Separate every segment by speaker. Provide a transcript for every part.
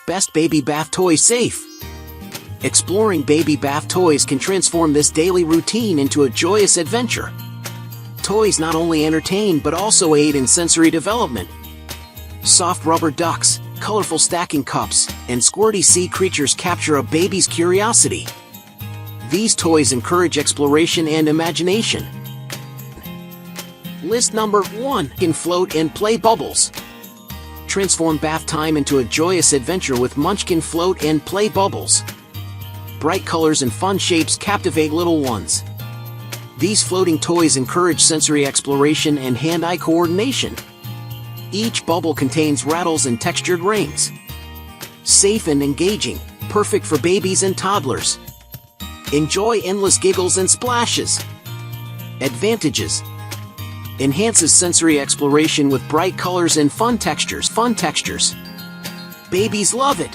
Speaker 1: Best baby bath toy safe. Exploring baby bath toys can transform this daily routine into a joyous adventure. Toys not only entertain but also aid in sensory development. Soft rubber ducks, colorful stacking cups, and squirty sea creatures capture a baby's curiosity. These toys encourage exploration and imagination. List number 1. Can float and play bubbles. Transform bath time into a joyous adventure with Munchkin Float and Play Bubbles. Bright colors and fun shapes captivate little ones. These floating toys encourage sensory exploration and hand-eye coordination. Each bubble contains rattles and textured rings. Safe and engaging, perfect for babies and toddlers. Enjoy endless giggles and splashes. Advantages: enhances sensory exploration with bright colors and fun textures. Babies love it.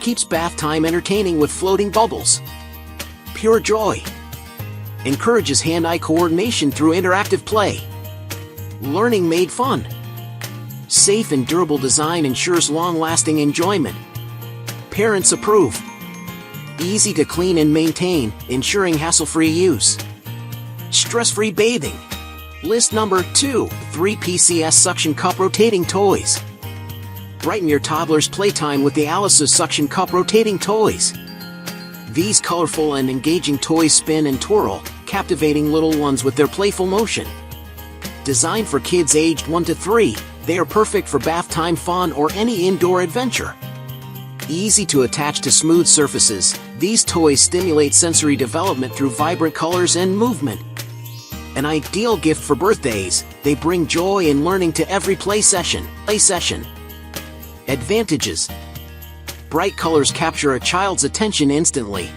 Speaker 1: Keeps bath time entertaining with floating bubbles. Pure joy. Encourages hand-eye coordination through interactive play. Learning made fun. Safe and durable design ensures long-lasting enjoyment. Parents approve. Easy to clean and maintain, ensuring hassle-free use. Stress-free bathing. List number 2. 3 PCS Suction Cup Rotating Toys. Brighten your toddler's playtime with the Aliexpress Suction Cup Rotating Toys. These colorful and engaging toys spin and twirl, captivating little ones with their playful motion. Designed for kids aged 1 to 3, they are perfect for bath time fun or any indoor adventure. Easy to attach to smooth surfaces, these toys stimulate sensory development through vibrant colors and movement. An ideal gift for birthdays, they bring joy and learning to every play session. Advantages: bright colors capture a child's attention instantly.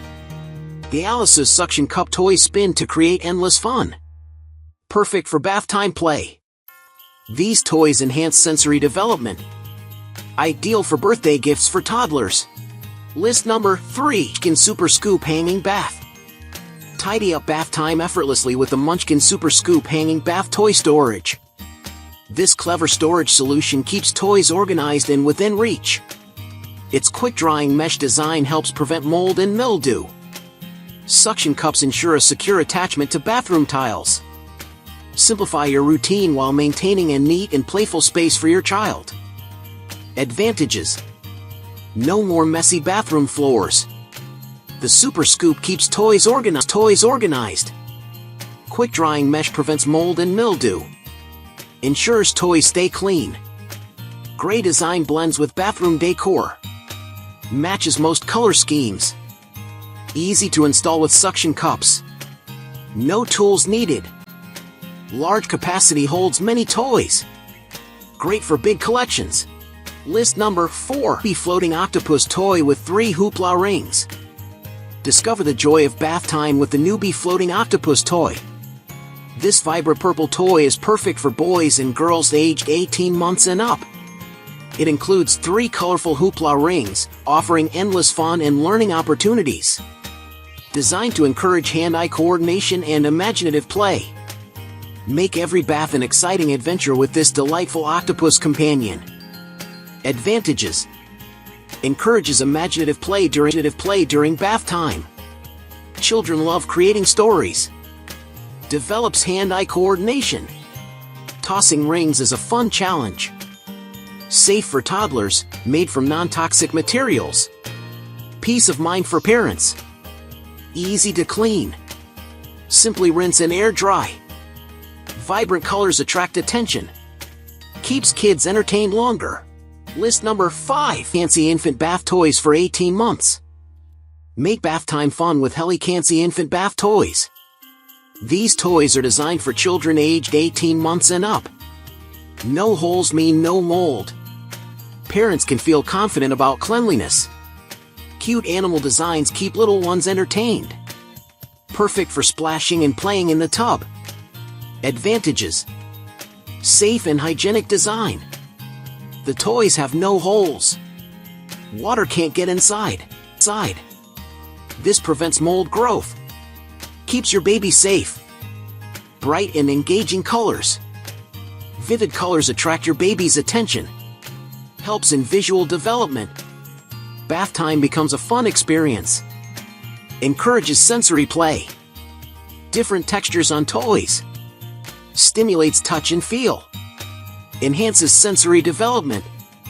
Speaker 1: The Aliexpress Suction Cup toys spin to create endless fun. Perfect for bath time play. These toys enhance sensory development. Ideal for birthday gifts for toddlers. List number 3. Munchkin Super Scoop Hanging Bath. Tidy up bath time effortlessly with the Munchkin Super Scoop Hanging Bath Toy Storage. This clever storage solution keeps toys organized and within reach. Its quick-drying mesh design helps prevent mold and mildew. Suction cups ensure a secure attachment to bathroom tiles. Simplify your routine while maintaining a neat and playful space for your child. Advantages: no more messy bathroom floors. The Super Scoop keeps toys organized. Quick-drying mesh prevents mold and mildew. Ensures toys stay clean. Gray design blends with bathroom decor. Matches most color schemes. Easy to install with suction cups. No tools needed. Large capacity holds many toys. Great for big collections. List number 4. Bee Floating Octopus Toy with 3 Hoopla Rings. Discover the joy of bath time with the new Bee Floating Octopus Toy. This vibrant purple toy is perfect for boys and girls aged 18 months and up. It includes 3 colorful hoopla rings, offering endless fun and learning opportunities. Designed to encourage hand-eye coordination and imaginative play. Make every bath an exciting adventure with this delightful octopus companion. Advantages: encourages imaginative play during bath time. Children love creating stories. Develops hand-eye coordination. Tossing rings is a fun challenge. Safe for toddlers, made from non-toxic materials. Peace of mind for parents. Easy to clean. Simply rinse and air dry. Vibrant colors attract attention. Keeps kids entertained longer. List number 5. Fancy Infant Bath Toys for 18 months. Make bath time fun with Aliexpress Infant Bath Toys. These toys are designed for children aged 18 months and up. No holes mean no mold. Parents can feel confident about cleanliness. Cute animal designs keep little ones entertained. Perfect for splashing and playing in the tub. Advantages: safe and hygienic design. The toys have no holes. Water can't get inside. This prevents mold growth. Keeps your baby safe. Bright and engaging colors. Vivid colors attract your baby's attention. Helps in visual development. Bath time becomes a fun experience. Encourages sensory play. Different textures on toys. Stimulates touch and feel. Enhances sensory development.